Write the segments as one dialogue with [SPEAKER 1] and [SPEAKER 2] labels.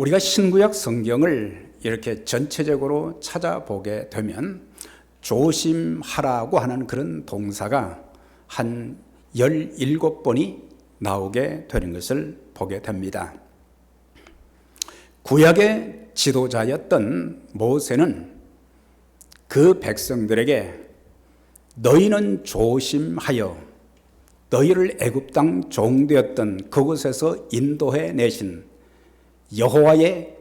[SPEAKER 1] 우리가 신구약 성경을 이렇게 전체적으로 찾아보게 되면 조심하라고 하는 그런 동사가 한 17번이 나오게 되는 것을 보게 됩니다. 구약의 지도자였던 모세는 그 백성들에게 너희는 조심하여 너희를 애굽 땅 종되었던 그곳에서 인도해 내신 여호와의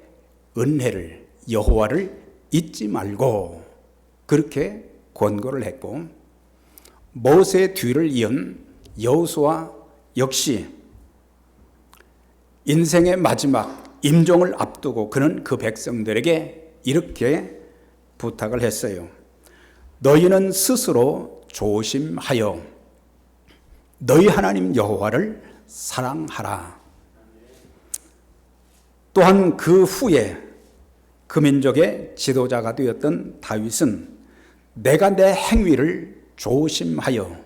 [SPEAKER 1] 은혜를, 여호와를 잊지 말고 그렇게 권고를 했고, 모세의 뒤를 이은 여호수아 역시 인생의 마지막 임종을 앞두고 그는 그 백성들에게 이렇게 부탁을 했어요. 너희는 스스로 조심하여 너희 하나님 여호와를 사랑하라. 또한 그 후에 그 민족의 지도자가 되었던 다윗은 내가 내 행위를 조심하여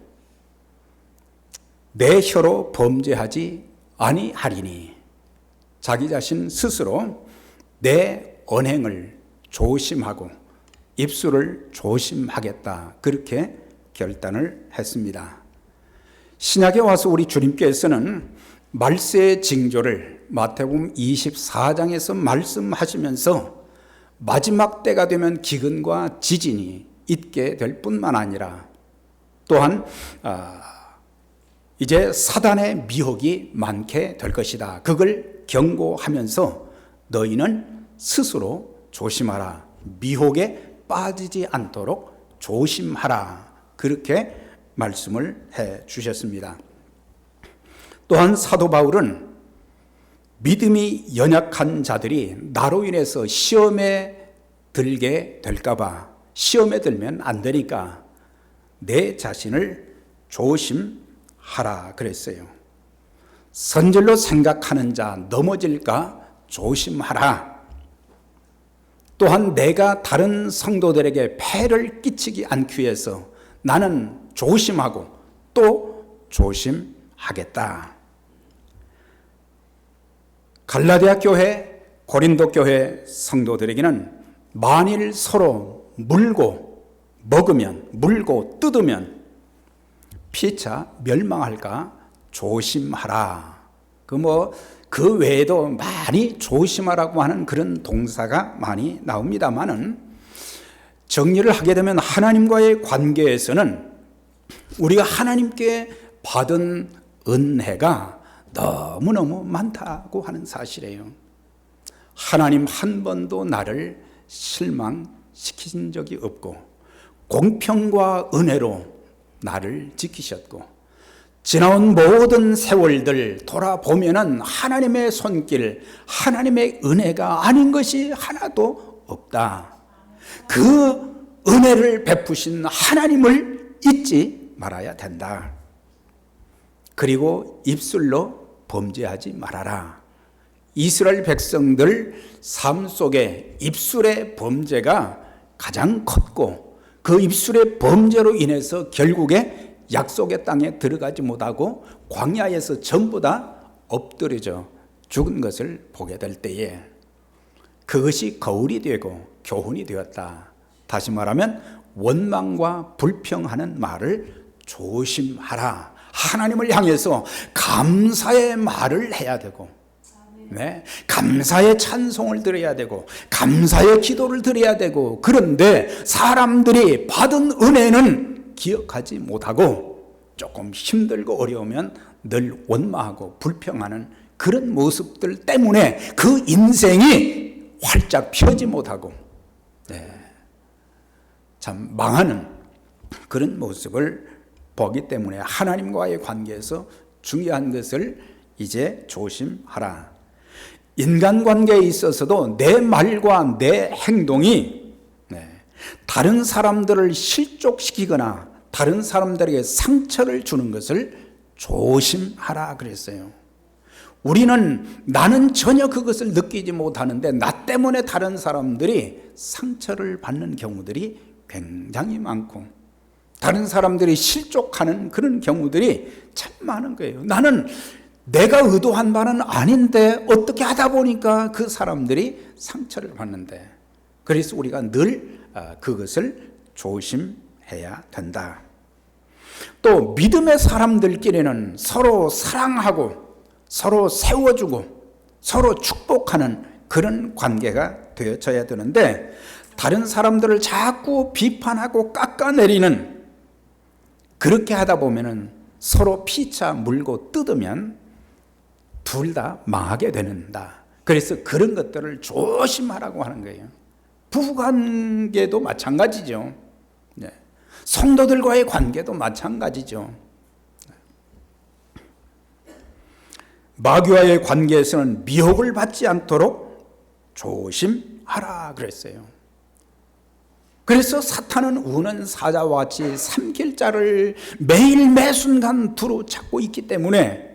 [SPEAKER 1] 내 혀로 범죄하지 아니하리니, 자기 자신 스스로 내 언행을 조심하고 입술을 조심하겠다, 그렇게 결단을 했습니다. 신약에 와서 우리 주님께서는 말세의 징조를 마태복음 24장에서 말씀하시면서 마지막 때가 되면 기근과 지진이 있게 될 뿐만 아니라 또한 이제 사단의 미혹이 많게 될 것이다, 그걸 경고하면서 너희는 스스로 조심하라, 미혹에 빠지지 않도록 조심하라, 그렇게 말씀을 해 주셨습니다. 또한 사도 바울은 믿음이 연약한 자들이 나로 인해서 시험에 들게 될까 봐, 시험에 들면 안 되니까 내 자신을 조심하라 그랬어요. 선질로 생각하는 자 넘어질까 조심하라. 또한 내가 다른 성도들에게 폐를 끼치지 않기 위해서 나는 조심하고 또 조심하겠다. 갈라디아 교회, 고린도 교회 성도들에게는 만일 서로 물고 먹으면, 물고 뜯으면 피차 멸망할까 조심하라. 그 외에도 많이 조심하라고 하는 그런 동사가 많이 나옵니다만은, 정리를 하게 되면 하나님과의 관계에서는 우리가 하나님께 받은 은혜가 너무너무 많다고 하는 사실이에요. 하나님 한 번도 나를 실망시킨 적이 없고 공평과 은혜로 나를 지키셨고, 지나온 모든 세월들 돌아보면은 하나님의 손길, 하나님의 은혜가 아닌 것이 하나도 없다. 그 은혜를 베푸신 하나님을 잊지 말아야 된다. 그리고 입술로 범죄하지 말아라. 이스라엘 백성들 삶 속에 입술의 범죄가 가장 컸고, 그 입술의 범죄로 인해서 결국에 약속의 땅에 들어가지 못하고 광야에서 전부 다 엎드려져 죽은 것을 보게 될 때에 그것이 거울이 되고 교훈이 되었다. 다시 말하면 원망과 불평하는 말을 조심하라. 하나님을 향해서 감사의 말을 해야 되고, 네, 감사의 찬송을 드려야 되고 감사의 기도를 드려야 되고, 그런데 사람들이 받은 은혜는 기억하지 못하고 조금 힘들고 어려우면 늘 원망하고 불평하는 그런 모습들 때문에 그 인생이 활짝 펴지 못하고, 네, 참 망하는 그런 모습을 보기 때문에 하나님과의 관계에서 중요한 것을 이제 조심하라. 인간관계에 있어서도 내 말과 내 행동이 다른 사람들을 실족시키거나 다른 사람들에게 상처를 주는 것을 조심하라 그랬어요. 나는 전혀 그것을 느끼지 못하는데 나 때문에 다른 사람들이 상처를 받는 경우들이 굉장히 많고, 다른 사람들이 실족하는 그런 경우들이 참 많은 거예요. 나는 내가 의도한 바는 아닌데 어떻게 하다 보니까 그 사람들이 상처를 받는데, 그래서 우리가 늘 그것을 조심해야 된다. 또 믿음의 사람들끼리는 서로 사랑하고 서로 세워주고 서로 축복하는 그런 관계가 되어져야 되는데, 다른 사람들을 자꾸 비판하고 깎아내리는, 그렇게 하다 보면은 서로 피차 물고 뜯으면 둘 다 망하게 되는다. 그래서 그런 것들을 조심하라고 하는 거예요. 부부관계도 마찬가지죠. 성도들과의 관계도 마찬가지죠. 마귀와의 관계에서는 미혹을 받지 않도록 조심하라 그랬어요. 그래서 사탄은 우는 사자와 같이 삼킬 자를 매일 매순간 두루 찾고 있기 때문에,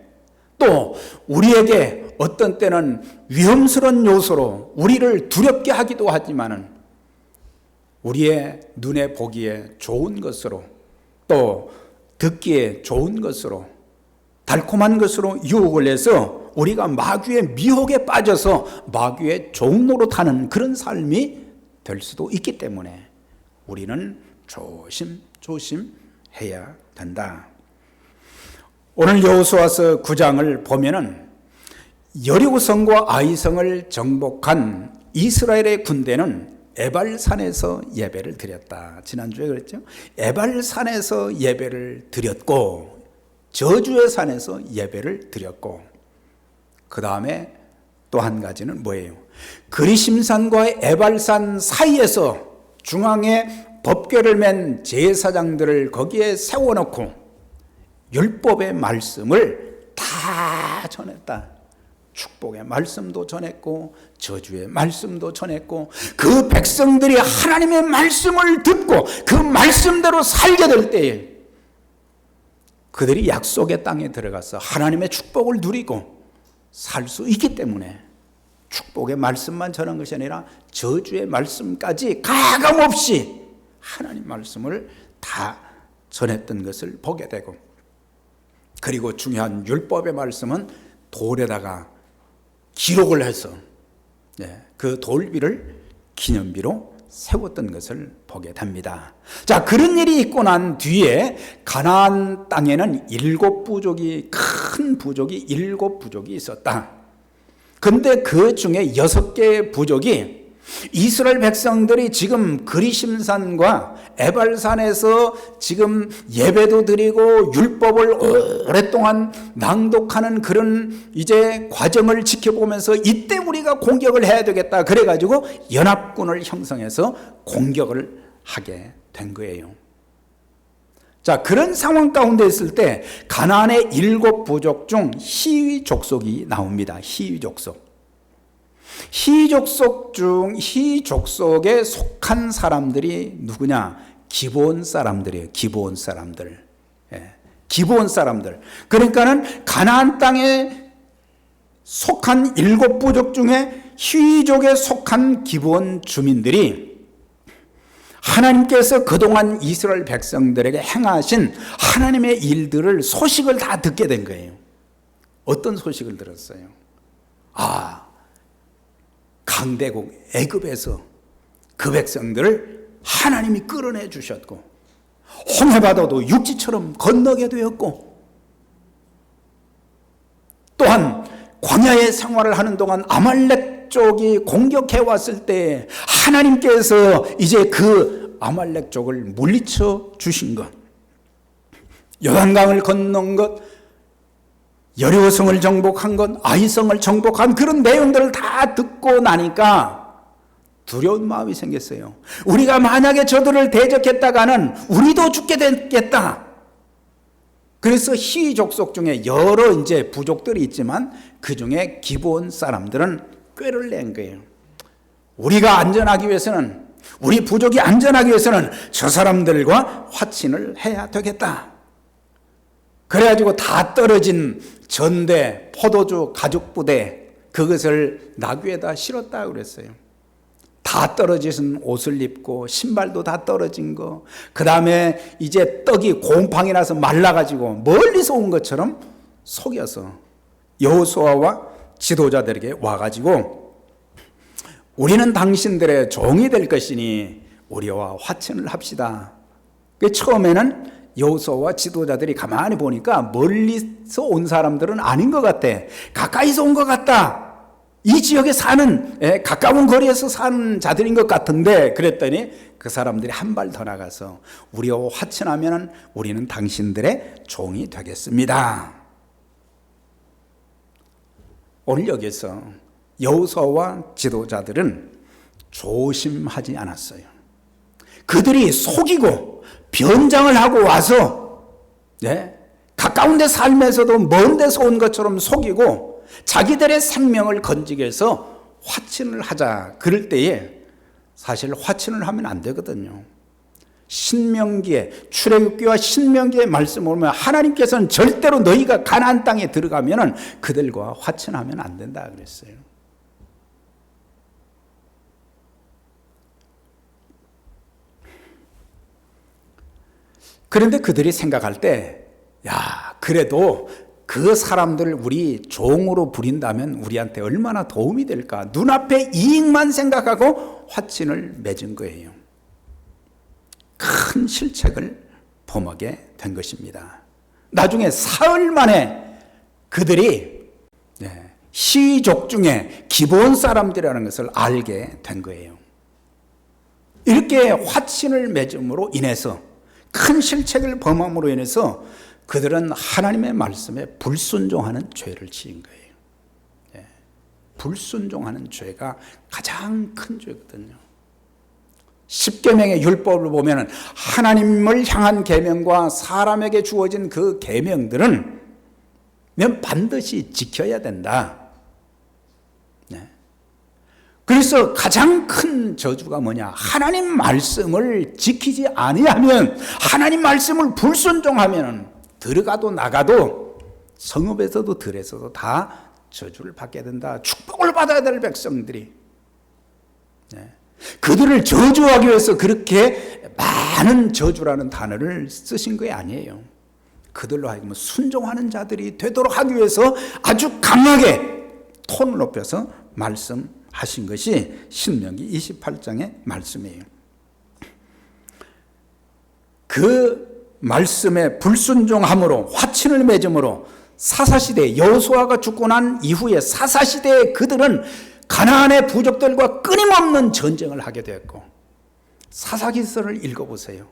[SPEAKER 1] 또 우리에게 어떤 때는 위험스러운 요소로 우리를 두렵게 하기도 하지만은 우리의 눈에 보기에 좋은 것으로, 또 듣기에 좋은 것으로, 달콤한 것으로 유혹을 해서 우리가 마귀의 미혹에 빠져서 마귀의 종로로 타는 그런 삶이 될 수도 있기 때문에 우리는 조심해야 된다. 오늘 여호수아서 9장을 보면은 여리고성과 아이성을 정복한 이스라엘의 군대는 에발산에서 예배를 드렸다. 지난주에 그랬죠? 에발산에서 예배를 드렸고, 저주의 산에서 예배를 드렸고, 그 다음에 또 한 가지는 뭐예요? 그리심산과 에발산 사이에서 중앙에 법궤를 맨 제사장들을 거기에 세워놓고 율법의 말씀을 다 전했다. 축복의 말씀도 전했고 저주의 말씀도 전했고, 그 백성들이 하나님의 말씀을 듣고 그 말씀대로 살게 될 때에 그들이 약속의 땅에 들어가서 하나님의 축복을 누리고 살 수 있기 때문에, 축복의 말씀만 전한 것이 아니라 저주의 말씀까지 가감없이 하나님 말씀을 다 전했던 것을 보게 되고, 그리고 중요한 율법의 말씀은 돌에다가 기록을 해서 그 돌비를 기념비로 세웠던 것을 보게 됩니다. 자, 그런 일이 있고 난 뒤에 가나안 땅에는 큰 부족이 7부족이 있었다. 근데 그 중에 6개의 부족이 이스라엘 백성들이 지금 그리심산과 에발산에서 지금 예배도 드리고 율법을 오랫동안 낭독하는 그런 이제 과정을 지켜보면서 이때 우리가 공격을 해야 되겠다. 그래가지고 연합군을 형성해서 공격을 하게 된 거예요. 자, 그런 상황 가운데 있을 때 가나안의 7부족 중 히위 족속이 나옵니다. 히위 족속. 히위 족속에 속한 사람들이 누구냐? 기브온 사람들이에요. 기브온 사람들. 기브온 사람들. 그러니까는 가나안 땅에 속한 7부족 중에 히위족에 속한 기브온 주민들이 하나님께서 그동안 이스라엘 백성들에게 행하신 하나님의 일들을 소식을 다 듣게 된 거예요. 어떤 소식을 들었어요? 강대국 애굽에서 그 백성들을 하나님이 끌어내 주셨고, 홍해바다도 육지처럼 건너게 되었고, 또한 광야의 생활을 하는 동안 아말렉 쪽이 공격해 왔을 때 하나님께서 이제 그 아말렉 쪽을 물리쳐 주신 것, 요단강을 건넌 것, 여리고성을 정복한 것, 아이성을 정복한 그런 내용들을 다 듣고 나니까 두려운 마음이 생겼어요. 우리가 만약에 저들을 대적했다가는 우리도 죽게 되겠다. 그래서 히위 족속 중에 여러 이제 부족들이 있지만 그 중에 기브온 사람들은 꾀를 낸 거예요. 우리가 안전하기 위해서는, 우리 부족이 안전하기 위해서는 저 사람들과 화친을 해야 되겠다. 그래가지고 다 떨어진 전대, 포도주, 가죽부대, 그것을 나귀에다 실었다 그랬어요. 다 떨어진 옷을 입고 신발도 다 떨어진 거, 그 다음에 이제 떡이 곰팡이 나서 말라가지고 멀리서 온 것처럼 속여서 여호수아와 지도자들에게 와가지고 우리는 당신들의 종이 될 것이니 우리와 화친을 합시다. 처음에는 여호수아와 지도자들이 가만히 보니까 멀리서 온 사람들은 아닌 것 같아. 가까이서 온 것 같다. 이 지역에 사는, 가까운 거리에서 사는 자들인 것 같은데, 그랬더니 그 사람들이 한 발 더 나가서 우리와 화친하면 우리는 당신들의 종이 되겠습니다. 오늘 여기서 여호수아와 지도자들은 조심하지 않았어요. 그들이 속이고 변장을 하고 와서 가까운 데 살면서도 먼 데서 온 것처럼 속이고 자기들의 생명을 건지기 위해서 화친을 하자. 그럴 때에 사실 화친을 하면 안 되거든요. 신명기에, 출애굽기와 신명기의 말씀을 보면 하나님께서는 절대로 너희가 가나안 땅에 들어가면은 그들과 화친하면 안 된다 그랬어요. 그런데 그들이 생각할 때, 야, 그래도 그 사람들을 우리 종으로 부린다면 우리한테 얼마나 도움이 될까? 눈앞의 이익만 생각하고 화친을 맺은 거예요. 큰 실책을 범하게 된 것입니다. 나중에 사흘 만에 그들이 시족 중에 기본 사람들이라는 것을 알게 된 거예요. 이렇게 화친을 맺음으로 인해서, 큰 실책을 범함으로 인해서 그들은 하나님의 말씀에 불순종하는 죄를 지은 거예요. 불순종하는 죄가 가장 큰 죄거든요. 십계명의 율법을 보면 하나님을 향한 계명과 사람에게 주어진 그 계명들은 반드시 지켜야 된다. 그래서 가장 큰 저주가 뭐냐? 하나님 말씀을 지키지 아니하면, 하나님 말씀을 불순종하면 들어가도 나가도, 성읍에서도 들에서도 다 저주를 받게 된다. 축복을 받아야 될 백성들이. 그들을 저주하기 위해서 그렇게 많은 저주라는 단어를 쓰신 게 아니에요. 그들로 하여금 순종하는 자들이 되도록 하기 위해서 아주 강하게 톤을 높여서 말씀하신 것이 신명기 28장의 말씀이에요. 그 말씀에 불순종함으로, 화친을 맺음으로 사사시대, 여호수아가 죽고 난 이후에 사사시대에 그들은 가나안의 부족들과 끊임없는 전쟁을 하게 되었고, 사사기서를 읽어보세요.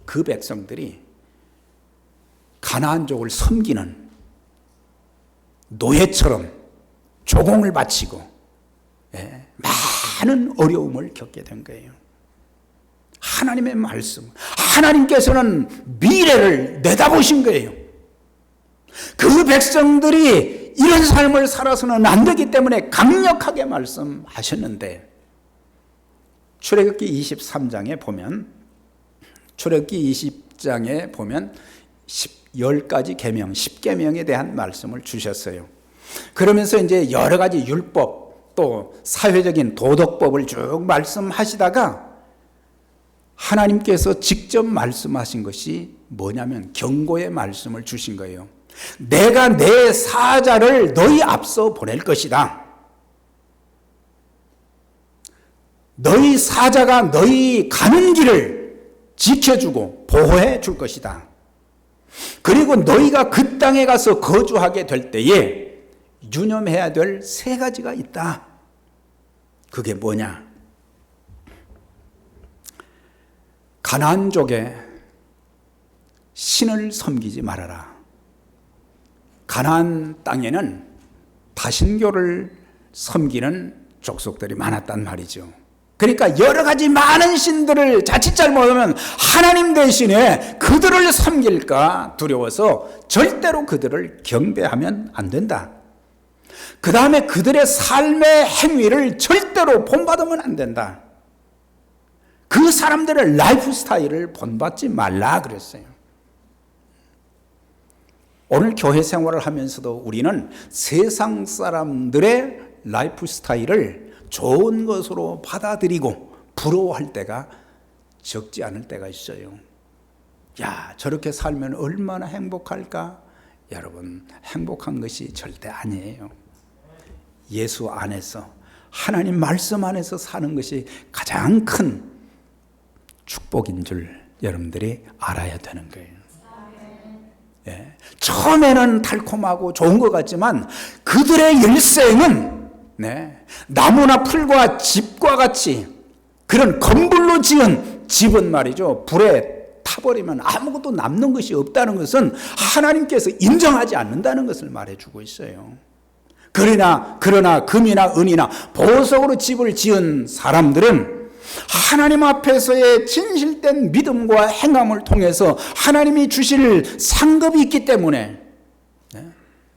[SPEAKER 1] 그 백성들이 가나안족을 섬기는 노예처럼 조공을 바치고 많은 어려움을 겪게 된 거예요. 하나님의 말씀, 하나님께서는 미래를 내다보신 거예요. 그 백성들이 이런 삶을 살아서는 안 되기 때문에 강력하게 말씀하셨는데, 출애굽기 23장에 보면, 출애굽기 20장에 보면 10가지 계명, 10계명에 대한 말씀을 주셨어요. 그러면서 이제 여러 가지 율법, 또 사회적인 도덕법을 쭉 말씀하시다가 하나님께서 직접 말씀하신 것이 뭐냐면 경고의 말씀을 주신 거예요. 내가 내 사자를 너희 앞서 보낼 것이다. 너희 사자가 너희 가는 길을 지켜주고 보호해 줄 것이다. 그리고 너희가 그 땅에 가서 거주하게 될 때에 유념해야 될 3가지가 있다. 그게 뭐냐? 가나안족에 신을 섬기지 말아라. 가나안 땅에는 다신교를 섬기는 족속들이 많았단 말이죠. 그러니까 여러 가지 많은 신들을 자칫 잘못하면 하나님 대신에 그들을 섬길까 두려워서 절대로 그들을 경배하면 안 된다. 그 다음에 그들의 삶의 행위를 절대로 본받으면 안 된다. 그 사람들의 라이프 스타일을 본받지 말라 그랬어요. 오늘 교회 생활을 하면서도 우리는 세상 사람들의 라이프 스타일을 좋은 것으로 받아들이고 부러워할 때가 적지 않을 때가 있어요. 야, 저렇게 살면 얼마나 행복할까? 여러분, 행복한 것이 절대 아니에요. 예수 안에서, 하나님 말씀 안에서 사는 것이 가장 큰 축복인 줄 여러분들이 알아야 되는 거예요. 예. 처음에는 달콤하고 좋은 것 같지만 그들의 일생은 나무나 풀과 집과 같이 그런 건물로 지은 집은 말이죠, 불에 타버리면 아무것도 남는 것이 없다는 것은 하나님께서 인정하지 않는다는 것을 말해주고 있어요. 그러나 금이나 은이나 보석으로 집을 지은 사람들은 하나님 앞에서의 진실된 믿음과 행함을 통해서 하나님이 주실 상급이 있기 때문에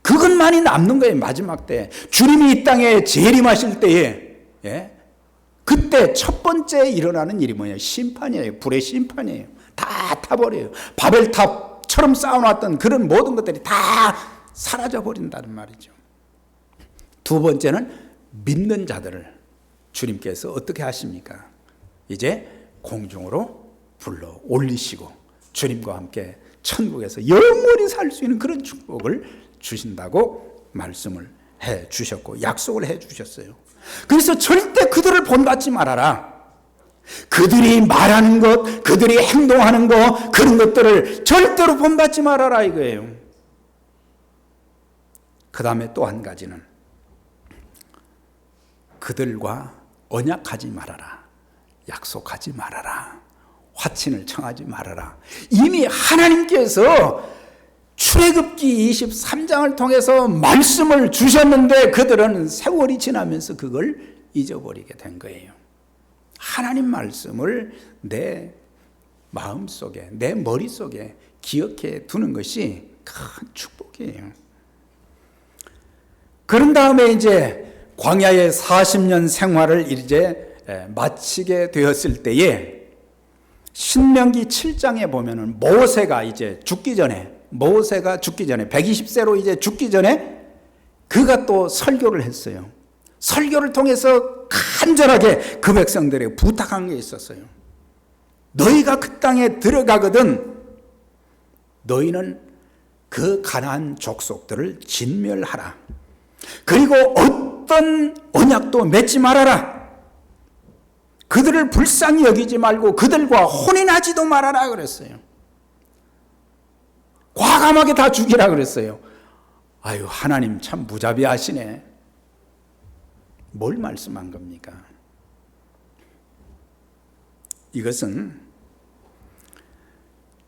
[SPEAKER 1] 그것만이 남는 거예요. 마지막 때 주님이 이 땅에 재림하실 때에 그때 첫 번째 일어나는 일이 뭐예요? 심판이에요. 불의 심판이에요. 다 타버려요. 바벨탑처럼 쌓아놨던 그런 모든 것들이 다 사라져버린다는 말이죠. 두 번째는 믿는 자들을 주님께서 어떻게 하십니까? 이제 공중으로 불러 올리시고 주님과 함께 천국에서 영원히 살 수 있는 그런 축복을 주신다고 말씀을 해 주셨고 약속을 해 주셨어요. 그래서 절대 그들을 본받지 말아라. 그들이 말하는 것, 그들이 행동하는 것, 그런 것들을 절대로 본받지 말아라 이거예요. 그 다음에 또 한 가지는 그들과 언약하지 말아라. 약속하지 말아라. 화친을 청하지 말아라. 이미 하나님께서 출애굽기 23장을 통해서 말씀을 주셨는데 그들은 세월이 지나면서 그걸 잊어버리게 된 거예요. 하나님 말씀을 내 마음속에, 내 머릿속에 기억해 두는 것이 큰 축복이에요. 그런 다음에 이제 광야의 40년 생활을 이제 마치게 되었을 때에 신명기 7장에 보면은 모세가 죽기 전에 120세로 이제 죽기 전에 그가 또 설교를 했어요. 설교를 통해서 간절하게 그 백성들에게 부탁한 게 있었어요. 너희가 그 땅에 들어가거든 너희는 그 가나안 족속들을 진멸하라. 그리고 어떤 언약도 맺지 말아라. 그들을 불쌍히 여기지 말고 그들과 혼인하지도 말아라 그랬어요. 과감하게 다 죽이라 그랬어요. 아유, 하나님 참 무자비하시네. 뭘 말씀한 겁니까? 이것은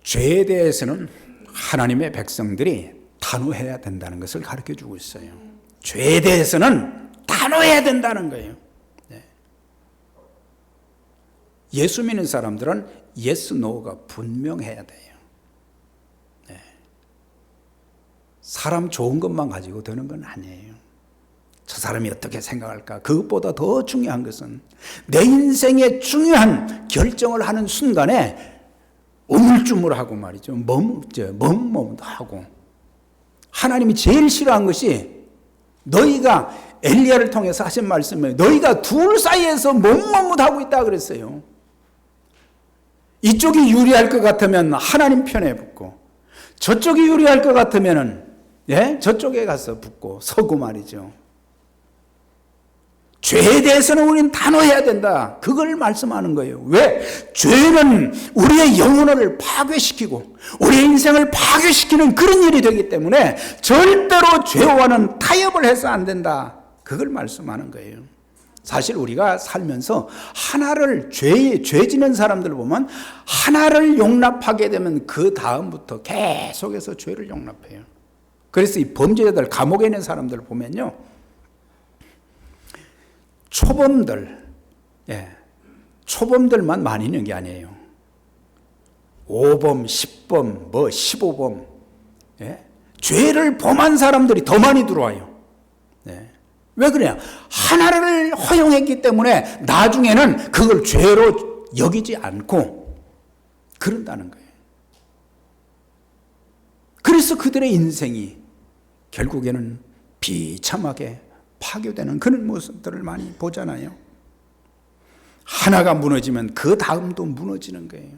[SPEAKER 1] 죄에 대해서는 하나님의 백성들이 단호해야 된다는 것을 가르쳐 주고 있어요. 죄에 대해서는 단호해야 된다는 거예요. 예수 믿는 사람들은 yes, no가 분명해야 돼요. 사람 좋은 것만 가지고 되는 건 아니에요. 저 사람이 어떻게 생각할까? 그것보다 더 중요한 것은 내 인생의 중요한 결정을 하는 순간에 우물쭈물하고 말이죠. 머뭇머뭇하고 하나님이 제일 싫어한 것이 너희가 엘리야를 통해서 하신 말씀이에요. 너희가 둘 사이에서 머뭇머뭇하고 있다 그랬어요. 이쪽이 유리할 것 같으면 하나님 편에 붙고 저쪽이 유리할 것 같으면 저쪽에 가서 붙고 서고 말이죠. 죄에 대해서는 우리는 단호해야 된다. 그걸 말씀하는 거예요. 왜? 죄는 우리의 영혼을 파괴시키고 우리의 인생을 파괴시키는 그런 일이 되기 때문에 절대로 죄와는 타협을 해서 안 된다. 그걸 말씀하는 거예요. 사실 우리가 살면서 하나를 죄 지는 사람들 보면 하나를 용납하게 되면 그 다음부터 계속해서 죄를 용납해요. 그래서 이 범죄자들, 감옥에 있는 사람들 보면요, 초범들만 많이 있는 게 아니에요. 5범, 10범, 15범, 죄를 범한 사람들이 더 많이 들어와요. 왜 그래요? 하나를 허용했기 때문에 나중에는 그걸 죄로 여기지 않고 그런다는 거예요. 그래서 그들의 인생이 결국에는 비참하게 파괴되는 그런 모습들을 많이 보잖아요. 하나가 무너지면 그 다음도 무너지는 거예요.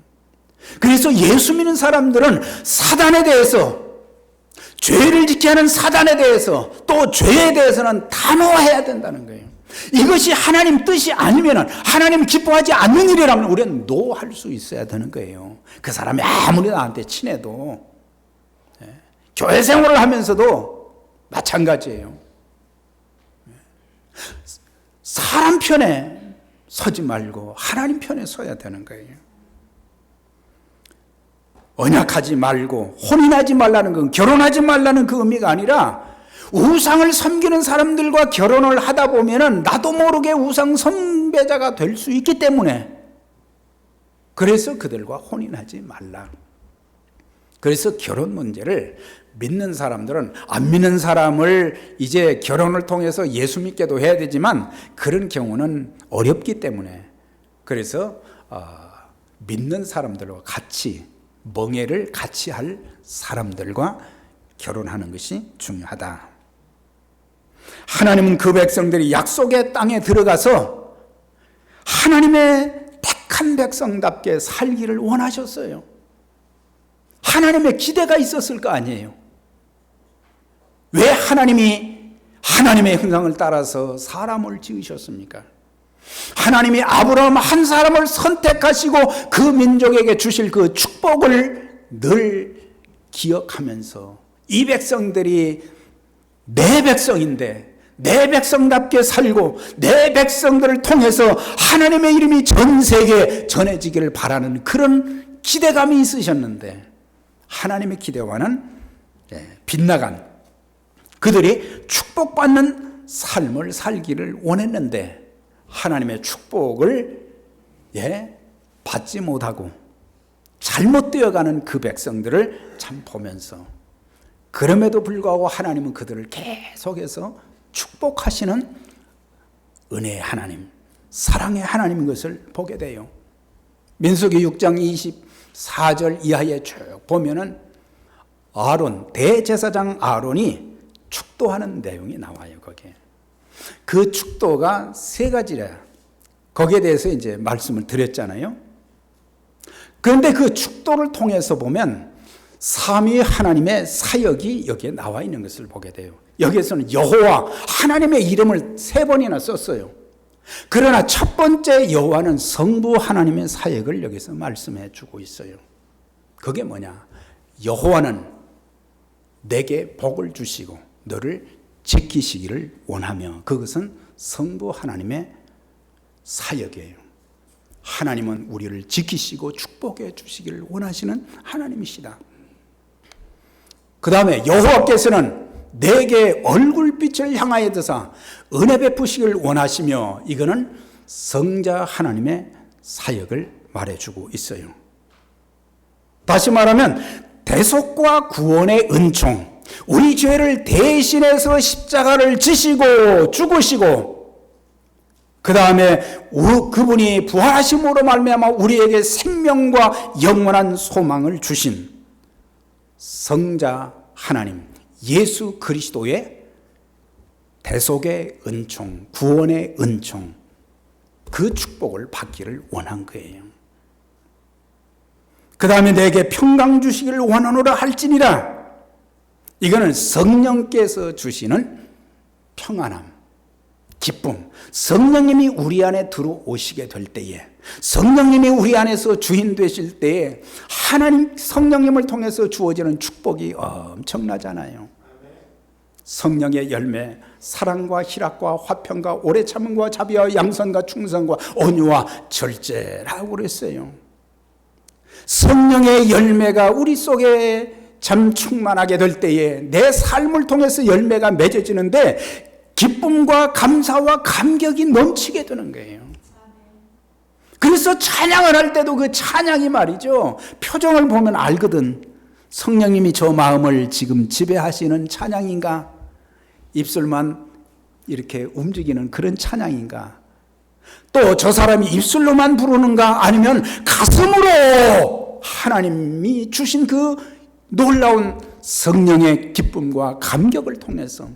[SPEAKER 1] 그래서 예수 믿는 사람들은 사단에 대해서, 죄를 짓게 하는 사단에 대해서 또 죄에 대해서는 단호해야 된다는 거예요. 이것이 하나님 뜻이 아니면 하나님 기뻐하지 않는 일이라면 우리는 노할 수 있어야 되는 거예요. 그 사람이 아무리 나한테 친해도 교회 생활을 하면서도 마찬가지예요. 사람 편에 서지 말고 하나님 편에 서야 되는 거예요. 언약하지 말고 혼인하지 말라는 건 결혼하지 말라는 그 의미가 아니라 우상을 섬기는 사람들과 결혼을 하다 보면은 나도 모르게 우상 숭배자가 될 수 있기 때문에 그래서 그들과 혼인하지 말라. 그래서 결혼 문제를 믿는 사람들은 안 믿는 사람을 이제 결혼을 통해서 예수 믿게도 해야 되지만 그런 경우는 어렵기 때문에 그래서 믿는 사람들과 같이 멍에를 같이 할 사람들과 결혼하는 것이 중요하다. 하나님은 그 백성들이 약속의 땅에 들어가서 하나님의 택한 백성답게 살기를 원하셨어요. 하나님의 기대가 있었을 거 아니에요. 왜 하나님이 하나님의 형상을 따라서 사람을 지으셨습니까? 하나님이 아브라함 한 사람을 선택하시고 그 민족에게 주실 그 축복을 늘 기억하면서 이 백성들이 내 백성인데 내 백성답게 살고 내 백성들을 통해서 하나님의 이름이 전 세계에 전해지기를 바라는 그런 기대감이 있으셨는데 하나님의 기대와는 빗나간 그들이 축복받는 삶을 살기를 원했는데 하나님의 축복을 받지 못하고 잘못되어가는 그 백성들을 참 보면서 그럼에도 불구하고 하나님은 그들을 계속해서 축복하시는 은혜의 하나님, 사랑의 하나님인 것을 보게 돼요. 민수기 6장 24절 이하에 쭉 보면은 아론, 대제사장 아론이 축도하는 내용이 나와요. 거기에 그 축도가 세 가지라. 거기에 대해서 이제 말씀을 드렸잖아요. 그런데 그 축도를 통해서 보면 삼위 하나님의 사역이 여기에 나와 있는 것을 보게 돼요. 여기에서는 여호와 하나님의 이름을 3번이나 썼어요. 그러나 첫 번째 여호와는 성부 하나님의 사역을 여기서 말씀해 주고 있어요. 그게 뭐냐? 여호와는 내게 복을 주시고 너를 지키시기를 원하며 그것은 성부 하나님의 사역이에요. 하나님은 우리를 지키시고 축복해 주시기를 원하시는 하나님이시다. 그 다음에 여호와께서는 내게 얼굴빛을 향하여 드사 은혜 베푸시기를 원하시며 이거는 성자 하나님의 사역을 말해주고 있어요. 다시 말하면 대속과 구원의 은총, 우리 죄를 대신해서 십자가를 지시고 죽으시고 그 다음에 그분이 부활하심으로 말미암아 우리에게 생명과 영원한 소망을 주신 성자 하나님 예수 그리스도의 대속의 은총, 구원의 은총, 그 축복을 받기를 원한 거예요. 그 다음에 내게 평강 주시기를 원하노라 할지니라. 이거는 성령께서 주시는 평안함, 기쁨. 성령님이 우리 안에 들어오시게 될 때에, 성령님이 우리 안에서 주인 되실 때에 하나님 성령님을 통해서 주어지는 축복이 엄청나잖아요. 성령의 열매, 사랑과 희락과 화평과 오래 참음과 자비와 양선과 충성과 온유와 절제라고 그랬어요. 성령의 열매가 우리 속에 참 충만하게 될 때에 내 삶을 통해서 열매가 맺어지는데 기쁨과 감사와 감격이 넘치게 되는 거예요. 그래서 찬양을 할 때도 그 찬양이 말이죠, 표정을 보면 알거든. 성령님이 저 마음을 지금 지배하시는 찬양인가, 입술만 이렇게 움직이는 그런 찬양인가, 또 저 사람이 입술로만 부르는가, 아니면 가슴으로 하나님이 주신 그 놀라운 성령의 기쁨과 감격을 통해서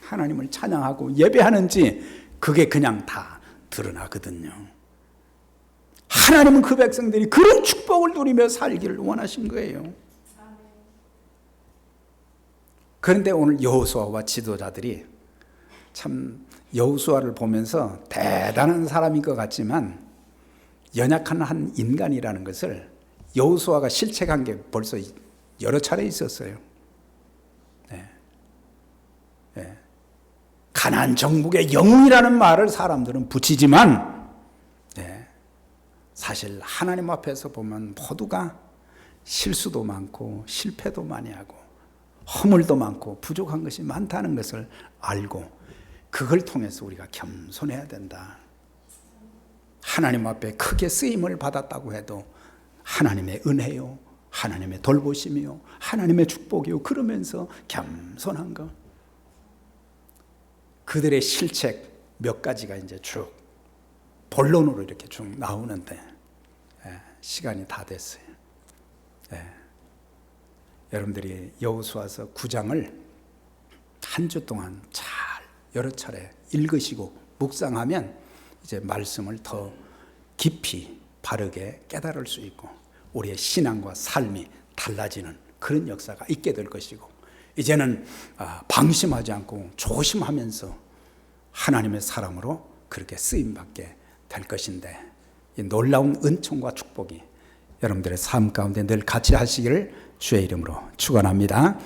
[SPEAKER 1] 하나님을 찬양하고 예배하는지, 그게 그냥 다 드러나거든요. 하나님은 그 백성들이 그런 축복을 누리며 살기를 원하신 거예요. 그런데 오늘 여호수아와 지도자들이 참 여호수아를 보면서 대단한 사람인 것 같지만 연약한 한 인간이라는 것을 여호수아가 실책한 게 벌써 여러 차례 있었어요. 네. 네. 가나안 정복의 영웅이라는 말을 사람들은 붙이지만 네. 사실 하나님 앞에서 보면 모두가 실수도 많고 실패도 많이 하고 허물도 많고 부족한 것이 많다는 것을 알고 그걸 통해서 우리가 겸손해야 된다. 하나님 앞에 크게 쓰임을 받았다고 해도 하나님의 은혜요, 하나님의 돌보심이요, 하나님의 축복이요, 그러면서 겸손한 것. 그들의 실책 몇 가지가 이제 쭉 본론으로 이렇게 쭉 나오는데 시간이 다 됐어요. 여러분들이 여호수아서 9장을 한 주 동안 잘 여러 차례 읽으시고 묵상하면 이제 말씀을 더 깊이 바르게 깨달을 수 있고 우리의 신앙과 삶이 달라지는 그런 역사가 있게 될 것이고 이제는 방심하지 않고 조심하면서 하나님의 사람으로 그렇게 쓰임받게 될 것인데 이 놀라운 은총과 축복이 여러분들의 삶 가운데 늘 같이 하시기를 주의 이름으로 축원합니다.